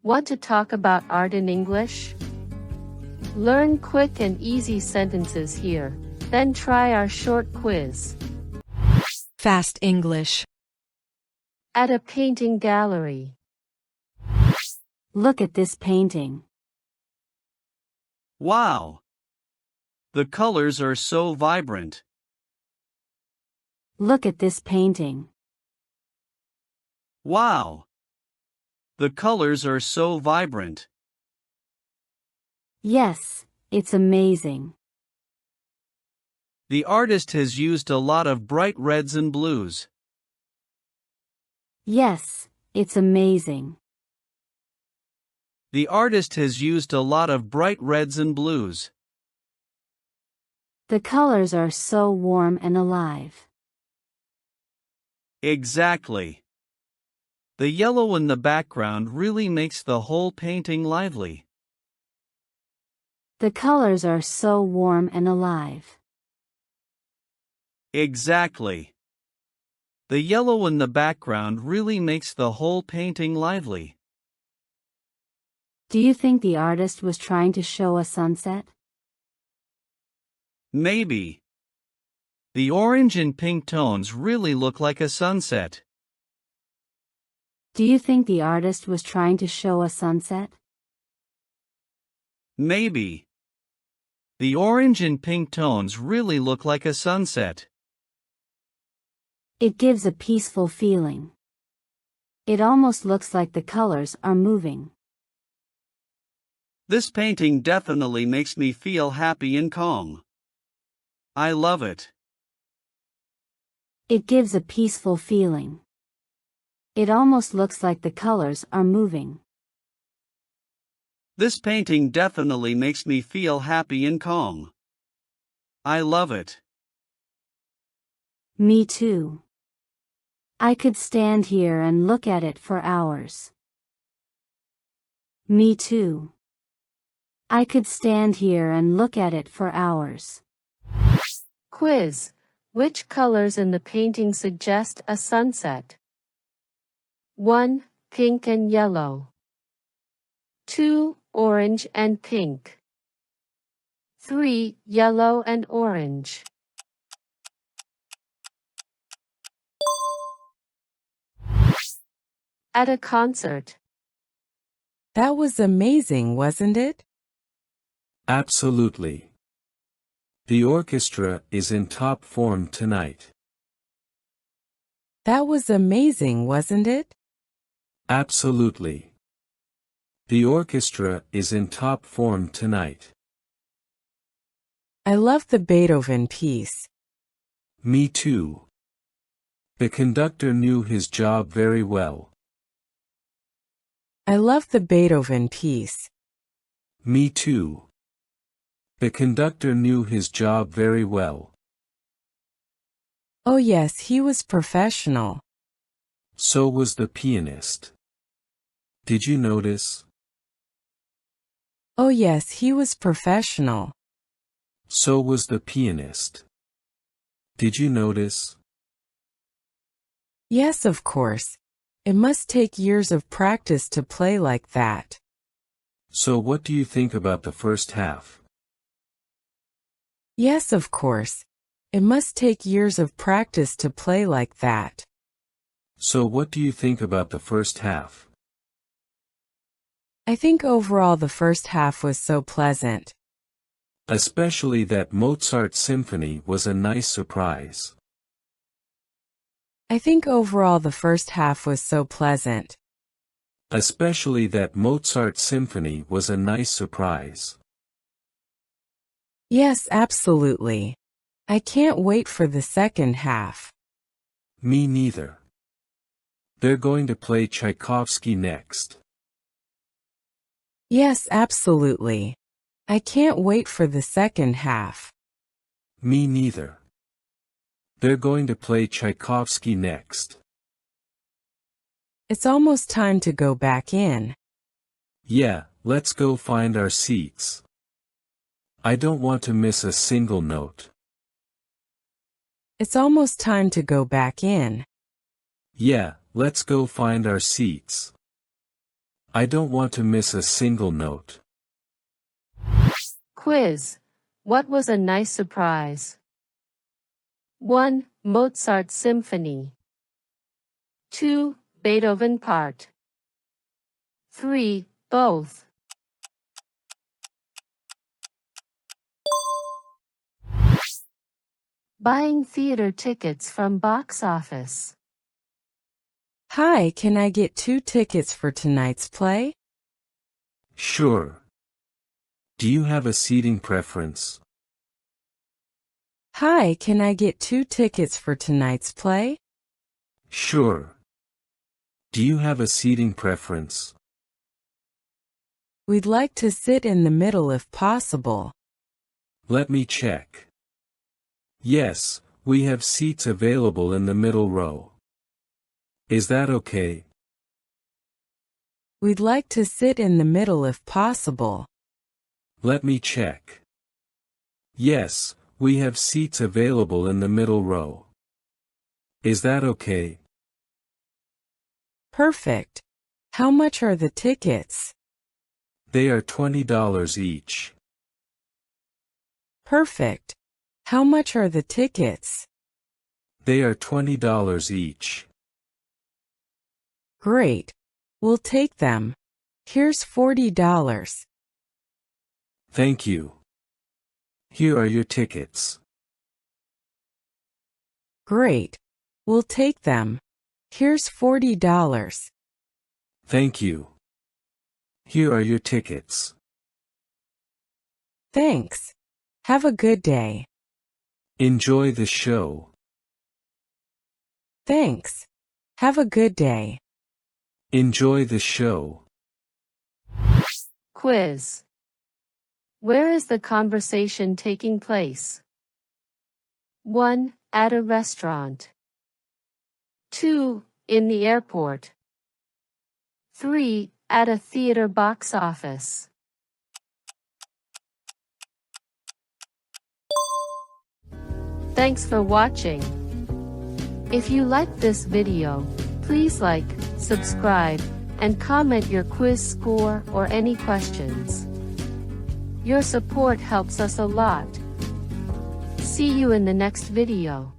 Want to talk about art in English? Learn quick and easy sentences here, then try our short quiz. Fast English. At a painting gallery. Look at this painting. Wow! The colors are so vibrant. Look at this painting. Wow! The colors are so vibrant. Yes, it's amazing. The artist has used a lot of bright reds and blues. Yes, it's amazing. The artist has used a lot of bright reds and blues. The colors are so warm and alive. Exactly. The yellow in the background really makes the whole painting lively. The colors are so warm and alive. Exactly. The yellow in the background really makes the whole painting lively. Do you think the artist was trying to show a sunset? Maybe. The orange and pink tones really look like a sunset. Do you think the artist was trying to show a sunset? Maybe. The orange and pink tones really look like a sunset. It gives a peaceful feeling. It almost looks like the colors are moving. This painting definitely makes me feel happy and calm. I love it. It gives a peaceful feeling. It almost looks like the colors are moving. This painting definitely makes me feel happy and calm. I love it. Me too. I could stand here and look at it for hours. Me too. I could stand here and look at it for hours. Quiz. Which colors in the painting suggest a sunset? 1. Pink and yellow. 2. Orange and pink. 3. Yellow and orange. At a concert. That was amazing, wasn't it? Absolutely. The orchestra is in top form tonight. That was amazing, wasn't it? Absolutely. The orchestra is in top form tonight. I love the Beethoven piece. Me too. The conductor knew his job very well. I love the Beethoven piece. Me too. The conductor knew his job very well. Oh yes, he was professional. So was the pianist. Did you notice? Oh yes, he was professional. So was the pianist. Did you notice? Yes, of course. It must take years of practice to play like that. So what do you think about the first half? Yes, of course. It must take years of practice to play like that. So what do you think about the first half? I think overall the first half was so pleasant. Especially that Mozart symphony was a nice surprise. I think overall the first half was so pleasant. Especially that Mozart symphony was a nice surprise. Yes, absolutely. I can't wait for the second half. Me neither. They're going to play Tchaikovsky next. Yes, absolutely. I can't wait for the second half. Me neither. They're going to play Tchaikovsky next. It's almost time to go back in. Yeah, let's go find our seats. I don't want to miss a single note. It's almost time to go back in. Yeah, let's go find our seats. I don't want to miss a single note. Quiz. What was a nice surprise? 1. Mozart Symphony. 2. Beethoven Part. 3. Both. Buying theater tickets from box office. Hi, can I get 2 tickets for tonight's play? Sure. Do you have a seating preference? Hi, can I get 2 tickets for tonight's play? Sure. Do you have a seating preference? We'd like to sit in the middle if possible. Let me check. Yes, we have seats available in the middle row. Is that okay? We'd like to sit in the middle if possible. Let me check. Yes, we have seats available in the middle row. Is that okay? Perfect. How much are the tickets? They are $20 each. Perfect. How much are the tickets? They are $20 each. Great. We'll take them. Here's $40. Thank you. Here are your tickets. Great. We'll take them. Here's $40. Thank you. Here are your tickets. Thanks. Have a good day. Enjoy the show. Thanks. Have a good day. Enjoy the show. Quiz. Where is the conversation taking place? 1. At a restaurant. 2. In the airport. 3. At a theater box office. Thanks for watching. If you liked this video, please like, subscribe, and comment your quiz score or any questions. Your support helps us a lot. See you in the next video.